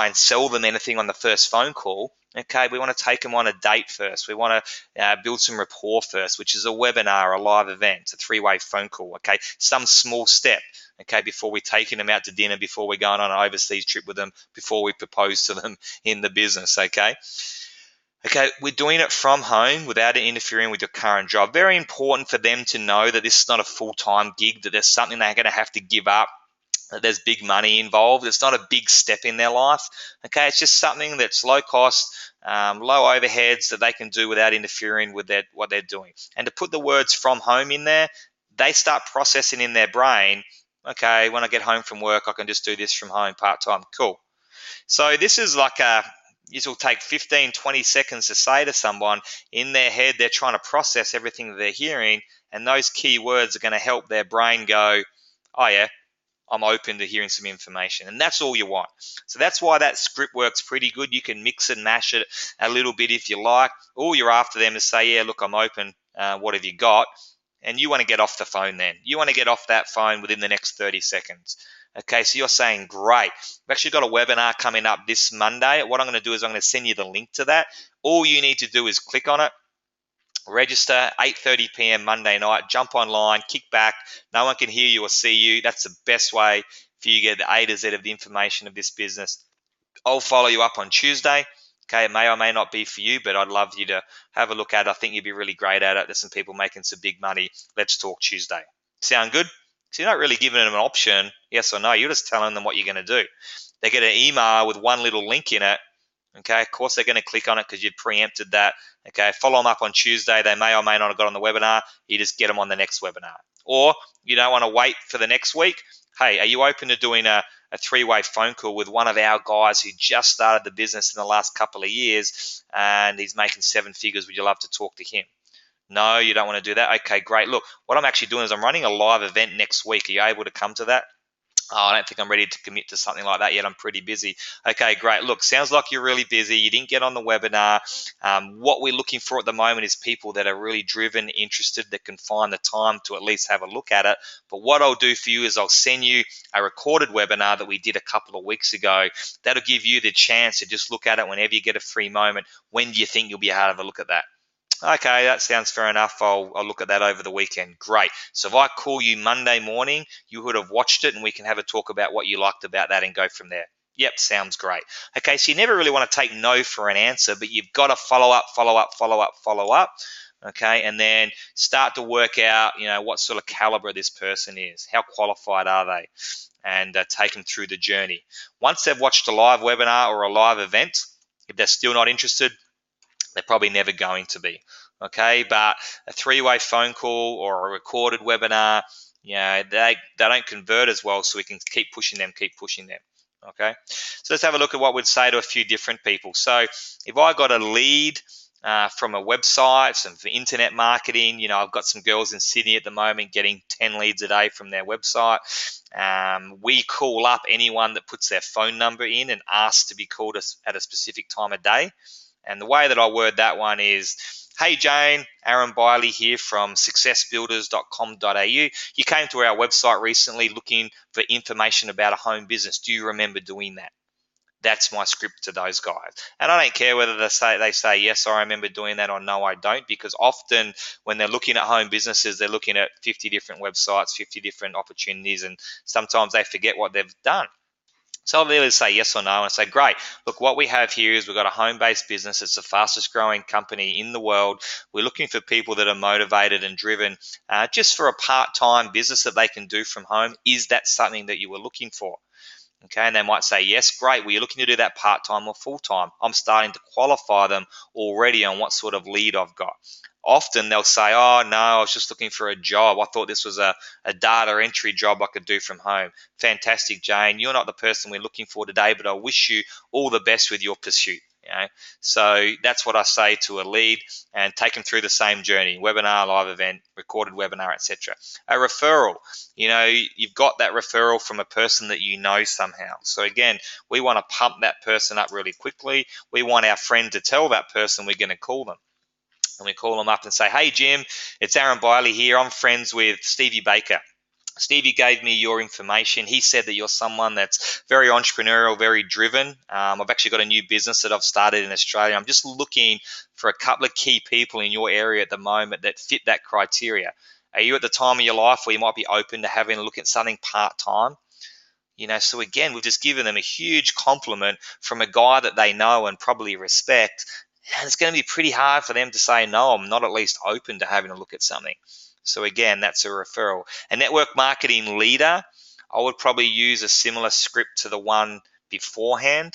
S3: and sell them anything on the first phone call. Okay, we want to take them on a date first. We want to build some rapport first, which is a webinar, a live event, a 3-way phone call. Okay, some small step. Okay, before we're taking them out to dinner, before we're going on an overseas trip with them, before we propose to them in the business. Okay. Okay, we're doing it from home without it interfering with your current job. Very important for them to know that this is not a full-time gig, that there's something they're going to have to give up, that there's big money involved. It's not a big step in their life. Okay, it's just something that's low cost, low overheads that they can do without interfering with what they're doing. And to put the words from home in there, they start processing in their brain, okay, when I get home from work, I can just do this from home part-time. Cool. So this is like this will take 15, 20 seconds to say to someone. In their head, they're trying to process everything that they're hearing, and those key words are going to help their brain go, oh yeah, I'm open to hearing some information. And that's all you want. So that's why that script works pretty good. You can mix and mash it a little bit if you like. All you're after them is say, yeah, look, I'm open. What have you got? And you want to get off the phone then. You want to get off that phone within the next 30 seconds. Okay, so you're saying, great. We've actually got a webinar coming up this Monday. What I'm going to do is I'm going to send you the link to that. All you need to do is click on it, register, 8:30 p.m. Monday night, jump online, kick back. No one can hear you or see you. That's the best way for you to get the A to Z of the information of this business. I'll follow you up on Tuesday. Okay, it may or may not be for you, but I'd love you to have a look at it. I think you'd be really great at it. There's some people making some big money. Let's talk Tuesday. Sound good? So you're not really giving them an option, yes or no. You're just telling them what you're going to do. They get an email with one little link in it. Okay, of course they're going to click on it because you preempted that. Okay, follow them up on Tuesday. They may or may not have got on the webinar. You just get them on the next webinar. Or you don't want to wait for the next week. Hey, are you open to doing a 3-way phone call with one of our guys who just started the business in the last couple of years and he's making 7 figures? Would you love to talk to him? No, you don't want to do that? Okay, great. Look, what I'm actually doing is I'm running a live event next week. Are you able to come to that? Oh, I don't think I'm ready to commit to something like that yet. I'm pretty busy. Okay, great. Look, sounds like you're really busy. You didn't get on the webinar. What we're looking for at the moment is people that are really driven, interested, that can find the time to at least have a look at it. But what I'll do for you is I'll send you a recorded webinar that we did a couple of weeks ago. That'll give you the chance to just look at it whenever you get a free moment. When do you think you'll be able to have a look at that? Okay, that sounds fair enough. I'll look at that over the weekend. Great. So if I call you Monday morning, you would have watched it and we can have a talk about what you liked about that and go from there. Yep, sounds great. Okay, so you never really want to take no for an answer, but you've got to follow up. Okay, and then start to work out, what sort of caliber this person is. How qualified are they? And take them through the journey. Once they've watched a live webinar or a live event, if they're still not interested, they're probably never going to be. okay? But a three-way phone call or a recorded webinar, they don't convert as well, so we can keep pushing them, okay? So let's have a look at what we'd say to a few different people. So if I got a lead from a website, some for internet marketing, I've got some girls in Sydney at the moment getting 10 leads a day from their website. We call up anyone that puts their phone number in and asks to be called at a specific time of day. And the way that I word that one is, hey Jane, Aaron Biley here from successbuilders.com.au. You came to our website recently looking for information about a home business. Do you remember doing that? That's my script to those guys. And I don't care whether they say yes, I remember doing that, or no, I don't, because often when they're looking at home businesses, they're looking at 50 different websites, 50 different opportunities, and sometimes they forget what they've done. So I'll either say yes or no and say, great, look, what we have here is we've got a home-based business. It's the fastest growing company in the world. We're looking for people that are motivated and driven just for a part-time business that they can do from home. Is that something that you were looking for? Okay, and they might say, yes, great. Well, you're looking to do that part-time or full-time. I'm starting to qualify them already on what sort of lead I've got. Often they'll say, oh, no, I was just looking for a job. I thought this was a data entry job I could do from home. Fantastic, Jane. You're not the person we're looking for today, but I wish you all the best with your pursuit. So that's what I say to a lead, and take them through the same journey: webinar, live event, recorded webinar, etc. A referral, you've got that referral from a person that you know somehow. So again, we want to pump that person up really quickly. We want our friend to tell that person we're going to call them. And we call them up and say, hey Jim, it's Aaron Biley here. I'm friends with Stevie Baker. Stevie gave me your information. He said that you're someone that's very entrepreneurial, very driven. I've actually got a new business that I've started in Australia. I'm just looking for a couple of key people in your area at the moment that fit that criteria. Are you at the time of your life where you might be open to having a look at something part-time? So again, we've just given them a huge compliment from a guy that they know and probably respect. And it's going to be pretty hard for them to say, no, I'm not at least open to having a look at something. So again, that's a referral. A network marketing leader, I would probably use a similar script to the one beforehand.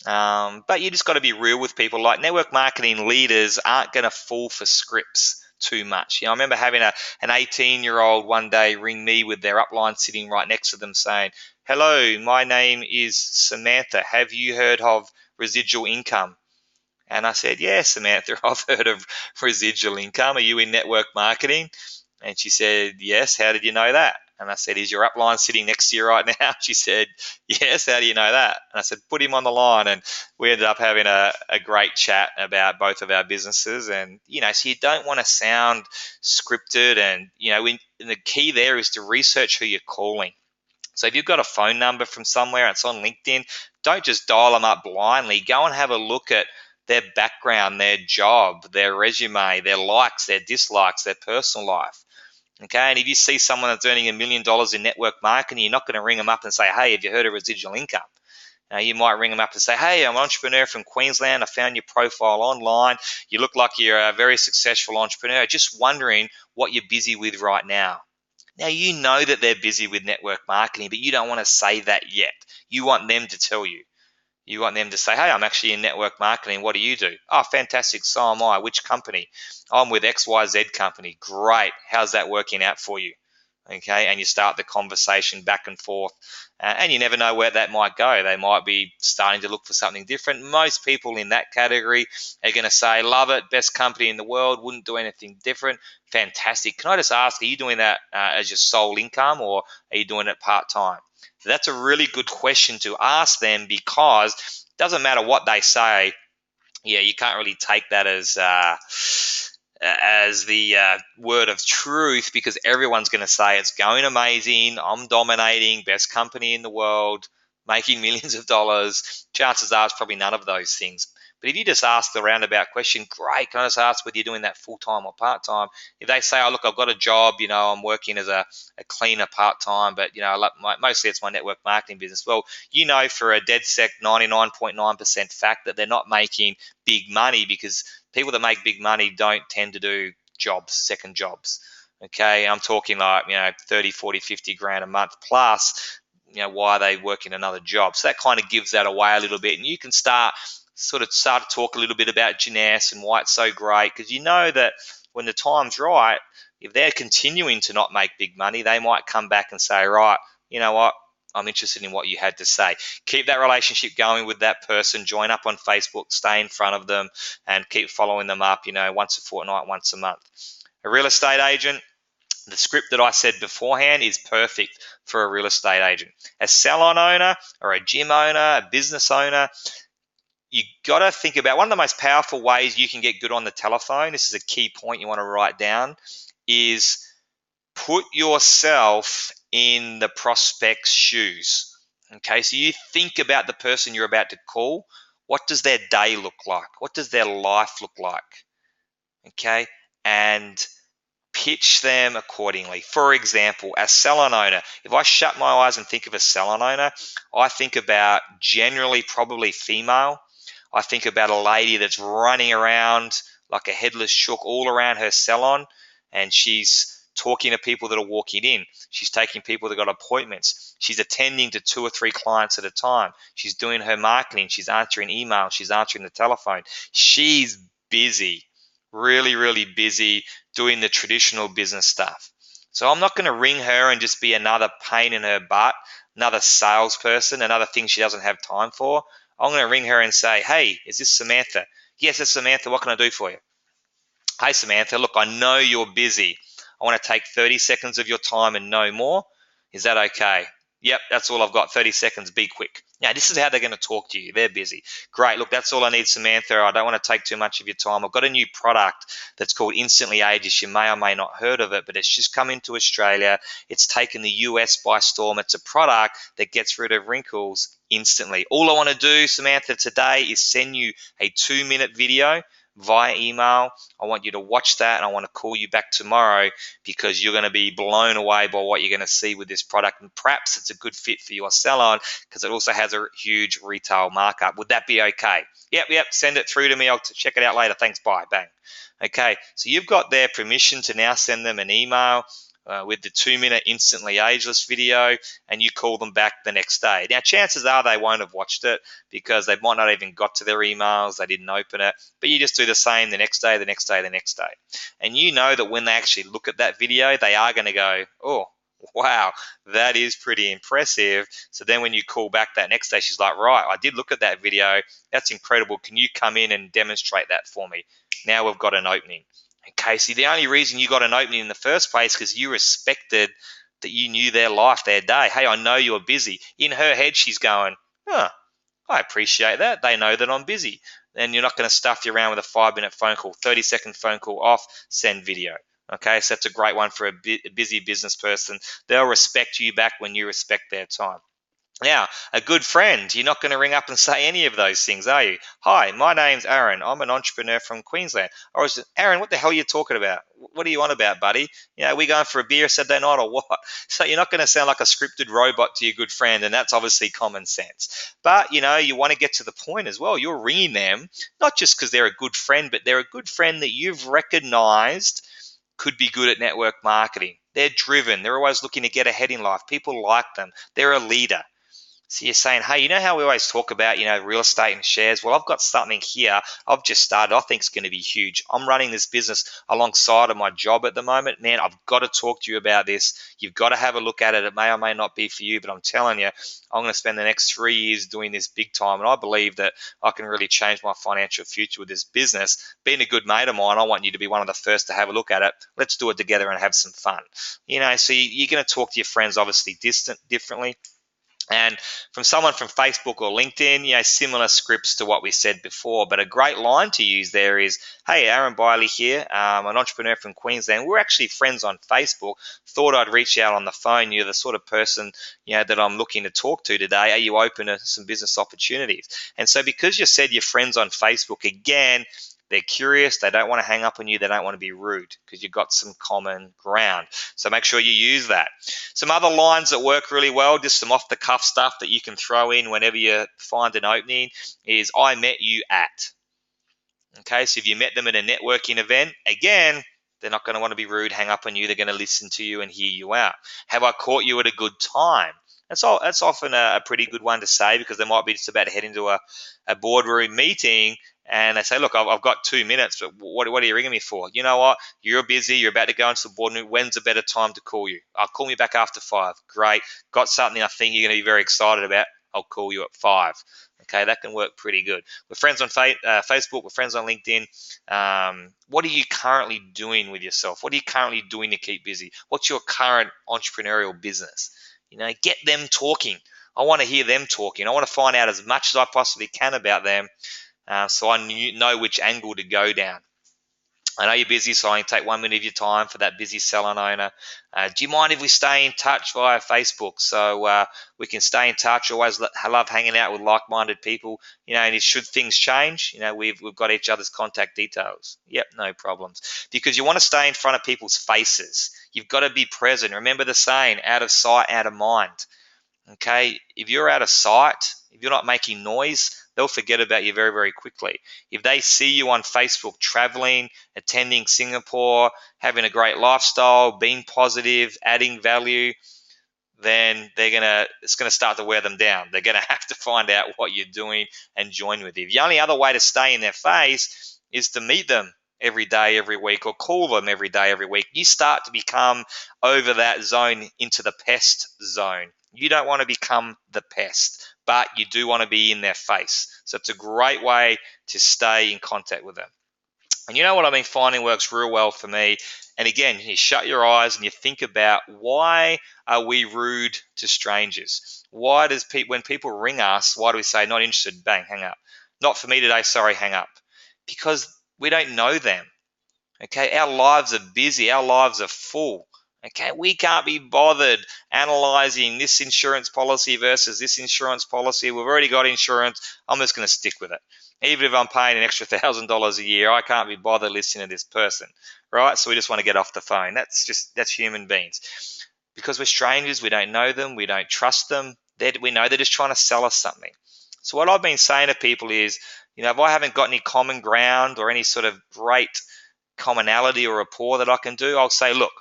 S3: But you just got to be real with people. Like, network marketing leaders aren't going to fall for scripts too much. I remember having an 18-year-old one day ring me with their upline sitting right next to them saying, hello, my name is Samantha. Have you heard of residual income? And I said, yeah, Samantha, I've heard of residual income. Are you in network marketing? And she said, yes. How did you know that? And I said, is your upline sitting next to you right now? She said, yes. How do you know that? And I said, put him on the line. And we ended up having a great chat about both of our businesses. And, so you don't want to sound scripted. And, the key there is to research who you're calling. So if you've got a phone number from somewhere, it's on LinkedIn, don't just dial them up blindly. Go and have a look at their background, their job, their resume, their likes, their dislikes, their personal life. Okay, and if you see someone that's earning $1 million in network marketing, you're not going to ring them up and say, hey, have you heard of residual income? You might ring them up and say, hey, I'm an entrepreneur from Queensland. I found your profile online. You look like you're a very successful entrepreneur. Just wondering what you're busy with right now. Now, you know that they're busy with network marketing, but you don't want to say that yet. You want them to tell you. You want them to say, hey, I'm actually in network marketing. What do you do? Oh, fantastic. So am I. Which company? I'm with XYZ company. Great. How's that working out for you? Okay, and you start the conversation back and forth, and you never know where that might go. They might be starting to look for something different. Most people in that category are going to say, love it, best company in the world, wouldn't do anything different. Fantastic. Can I just ask, are you doing that as your sole income, or are you doing it part-time? So that's a really good question to ask them, because it doesn't matter what they say. Yeah, you can't really take that as the word of truth, because everyone's going to say it's going amazing, I'm dominating, best company in the world, making millions of dollars. Chances are it's probably none of those things. But if you just ask the roundabout question, great, can I just ask whether you're doing that full-time or part-time? If they say, oh, look, I've got a job, I'm working as a cleaner part-time, but, mostly it's my network marketing business. Well, for a dead set 99.9% fact that they're not making big money, because people that make big money don't tend to do second jobs. Okay, I'm talking like, 30, 40, 50 grand a month plus, why are they working another job? So that kind of gives that away a little bit. And you can start sort of start to talk a little bit about Jeunesse and why it's so great, because you know that when the time's right, if they're continuing to not make big money, they might come back and say, right, you know what, I'm interested in what you had to say. Keep that relationship going with that person. Join up on Facebook, stay in front of them, and keep following them up, once a fortnight, once a month. A real estate agent, the script that I said beforehand is perfect for a real estate agent. A salon owner or a gym owner, a business owner, you got to think about one of the most powerful ways you can get good on the telephone. This is a key point you want to write down, is put yourself in the prospect's shoes. Okay, so you think about the person you're about to call. What does their day look like? What does their life look like? Okay, and pitch them accordingly. For example, as salon owner, if I shut my eyes and think of a salon owner, I think about generally probably female. I think about a lady that's running around like a headless chook all around her salon, and she's talking to people that are walking in. She's taking people that got appointments. She's attending to 2 or 3 clients at a time. She's doing her marketing. She's answering emails. She's answering the telephone. She's busy, really, really busy doing the traditional business stuff. So I'm not going to ring her and just be another pain in her butt, another salesperson, another thing she doesn't have time for. I'm going to ring her and say, hey, is this Samantha? Yes, it's Samantha. What can I do for you? Hey, Samantha, look, I know you're busy. I want to take 30 seconds of your time and no more. Is that okay? Yep, that's all I've got, 30 seconds, be quick. Now, this is how they're going to talk to you. They're busy. Great, look, that's all I need, Samantha. I don't want to take too much of your time. I've got a new product that's called Instantly Ageless. You may or may not heard of it, but it's just come into Australia. It's taken the US by storm. It's a product that gets rid of wrinkles instantly. All I want to do, Samantha, today is send you a 2-minute video via email. I want you to watch that, and I want to call you back tomorrow because you're going to be blown away by what you're going to see with this product, and perhaps it's a good fit for your salon because it also has a huge retail markup. Would that be okay? Yep, send it through to me. I'll check it out later. Thanks, bye, bang. Okay, so you've got their permission to now send them an email with the 2-minute Instantly Ageless video, and you call them back the next day. Now, chances are they won't have watched it because they might not even got to their emails, they didn't open it, but you just do the same the next day, the next day, the next day. And you know that when they actually look at that video, they are going to go, oh, wow, that is pretty impressive. So then when you call back that next day, she's like, right, I did look at that video. That's incredible. Can you come in and demonstrate that for me? Now we've got an opening. Okay, see, the only reason you got an opening in the first place because you respected that you knew their life, their day. Hey, I know you're busy. In her head, she's going, I appreciate that. They know that I'm busy. And you're not going to stuff you around with a 5-minute phone call, 30-second phone call off, send video. Okay, so that's a great one for a busy business person. They'll respect you back when you respect their time. Now, a good friend, you're not going to ring up and say any of those things, are you? Hi, my name's Aaron. I'm an entrepreneur from Queensland. Or is it, Aaron, what the hell are you talking about? What are you on about, buddy? Are we going for a beer Saturday night or what? So you're not going to sound like a scripted robot to your good friend, and that's obviously common sense. But, you want to get to the point as well. You're ringing them, not just because they're a good friend, but they're a good friend that you've recognized could be good at network marketing. They're driven. They're always looking to get ahead in life. People like them. They're a leader. So you're saying, hey, you know how we always talk about, real estate and shares? Well, I've got something here I've just started I think is going to be huge. I'm running this business alongside of my job at the moment. Man, I've got to talk to you about this. You've got to have a look at it. It may or may not be for you, but I'm telling you, I'm going to spend the next 3 years doing this big time. And I believe that I can really change my financial future with this business. Being a good mate of mine, I want you to be one of the first to have a look at it. Let's do it together and have some fun. So you're going to talk to your friends obviously differently. And from someone from Facebook or LinkedIn, similar scripts to what we said before. But a great line to use there is, hey, Aaron Biley here, an entrepreneur from Queensland. We're actually friends on Facebook. Thought I'd reach out on the phone. You're the sort of person, that I'm looking to talk to today. Are you open to some business opportunities? And so because you said you're friends on Facebook, again, they're curious. They don't want to hang up on you. They don't want to be rude because you've got some common ground. So make sure you use that. Some other lines that work really well, just some off-the-cuff stuff that you can throw in whenever you find an opening is, I met you at. Okay, so if you met them at a networking event, again, they're not going to want to be rude, hang up on you. They're going to listen to you and hear you out. Have I caught you at a good time? That's often a pretty good one to say, because they might be just about to head into a boardroom meeting, and they say, look, I've got 2 minutes, but what are you ringing me for? You know what? You're busy. You're about to go into the boardroom. When's a better time to call you? I'll call me back after 5. Great. Got something I think you're going to be very excited about. I'll call you at 5. Okay, that can work pretty good. We're friends on Facebook. We're friends on LinkedIn. What are you currently doing with yourself? What are you currently doing to keep busy? What's your current entrepreneurial business? Get them talking. I want to hear them talking. I want to find out as much as I possibly can about them, so I know which angle to go down. I know you're busy, so I can take 1 minute of your time for that busy salon owner. Do you mind if we stay in touch via Facebook, so we can stay in touch? Always love hanging out with like-minded people. And should things change, we've got each other's contact details. Yep, no problems. Because you want to stay in front of people's faces. You've got to be present. Remember the saying, out of sight, out of mind. Okay, if you're out of sight, if you're not making noise, they'll forget about you very, very quickly. If they see you on Facebook traveling, attending Singapore, having a great lifestyle, being positive, adding value, then it's gonna start to wear them down. They're gonna have to find out what you're doing and join with you. The only other way to stay in their face is to meet them every day, every week, or call them every day, every week. You start to become over that zone into the pest zone. You don't want to become the pest, but you do want to be in their face. So it's a great way to stay in contact with them. And you know what I've been finding works real well for me? And again, you shut your eyes and you think about, why are we rude to strangers? Why does when people ring us, why do we say not interested, bang, hang up? Not for me today, sorry, hang up. Because we don't know them. Okay, our lives are busy, our lives are full. Okay, we can't be bothered analyzing this insurance policy versus this insurance policy. We've already got insurance. I'm just going to stick with it. Even if I'm paying an extra $1,000 a year, I can't be bothered listening to this person, right? So we just want to get off the phone. That's human beings. Because we're strangers, we don't know them, we don't trust them. We know they're just trying to sell us something. So what I've been saying to people is, if I haven't got any common ground or any sort of great commonality or rapport that I can do, I'll say, look,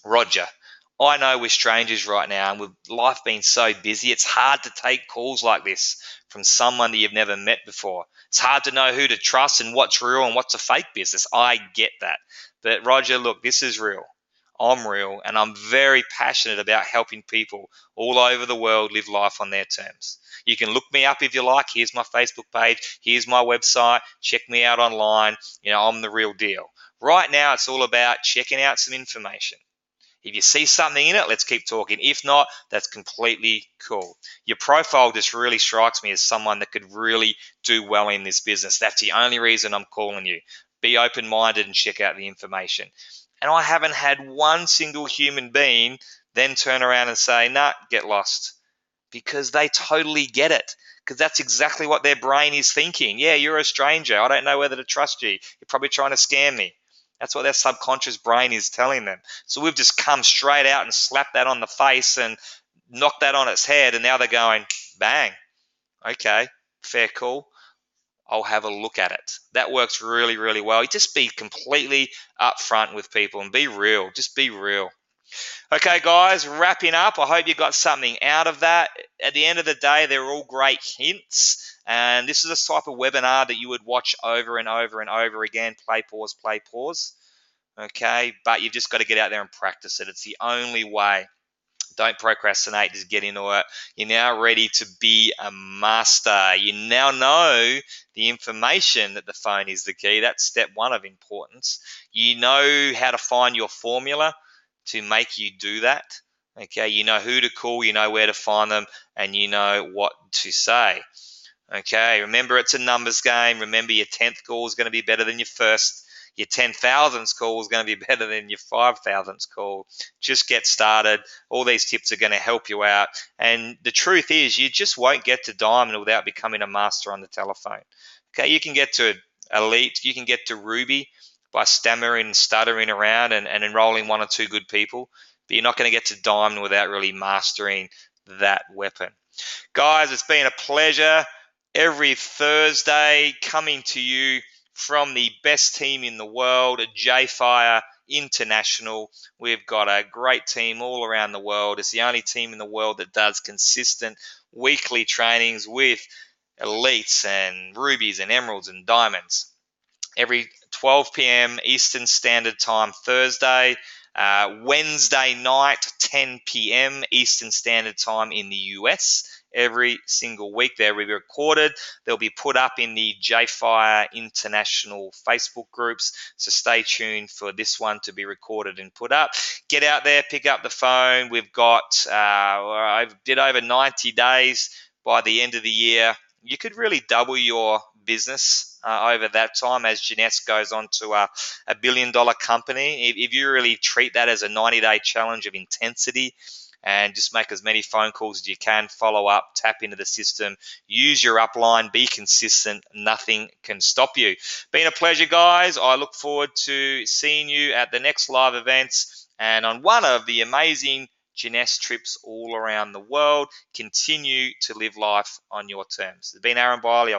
S3: Roger, I know we're strangers right now, and with life being so busy, it's hard to take calls like this from someone that you've never met before. It's hard to know who to trust and what's real and what's a fake business. I get that. But Roger, look, this is real. I'm real, and I'm very passionate about helping people all over the world live life on their terms. You can look me up if you like. Here's my Facebook page. Here's my website. Check me out online. I'm the real deal. Right now, it's all about checking out some information. If you see something in it, let's keep talking. If not, that's completely cool. Your profile just really strikes me as someone that could really do well in this business. That's the only reason I'm calling you. Be open-minded and check out the information. And I haven't had one single human being then turn around and say, nah, get lost. Because they totally get it. Because that's exactly what their brain is thinking. Yeah, you're a stranger. I don't know whether to trust you. You're probably trying to scam me. That's what their subconscious brain is telling them. So we've just come straight out and slapped that on the face and knocked that on its head. And now they're going, bang, okay, fair call. I'll have a look at it. That works really, really well. You just be completely upfront with people and be real. Just be real. Okay, guys, wrapping up. I hope you got something out of that. At the end of the day, they're all great hints. And this is a type of webinar that you would watch over and over and over again. Play, pause, play, pause. Okay, but you've just got to get out there and practice it. It's the only way. Don't procrastinate, just get into it. You're now ready to be a master. You now know the information that the phone is the key. That's step 1 of importance. You know how to find your formula to make you do that. Okay, you know who to call, you know where to find them, and you know what to say. Okay, remember it's a numbers game. Remember your 10th call is going to be better than your first. Your 10,000th call is going to be better than your 5,000th call. Just get started. All these tips are going to help you out. And the truth is, you just won't get to diamond without becoming a master on the telephone. Okay, you can get to elite, you can get to ruby by stammering and stuttering around and enrolling 1 or 2 good people, but you're not going to get to diamond without really mastering that weapon. Guys, it's been a pleasure. Every Thursday coming to you from the best team in the world, JFire International. We've got a great team all around the world. It's the only team in the world that does consistent weekly trainings with elites and rubies and emeralds and diamonds every 12 p.m. Eastern Standard Time Thursday. Wednesday night, 10 p.m. Eastern Standard Time in the US. Every single week they'll be recorded. They'll be put up in the JFire International Facebook groups. So stay tuned for this one to be recorded and put up. Get out there, pick up the phone. We've got, I did over 90 days by the end of the year. You could really double your business over that time as Jeunesse goes on to a $1 billion company. If you really treat that as a 90-day challenge of intensity and just make as many phone calls as you can, follow up, tap into the system, use your upline, be consistent, nothing can stop you. Been a pleasure, guys. I look forward to seeing you at the next live events and on one of the amazing Jeunesse trips all around the world. Continue to live life on your terms. It's been Aaron Biley.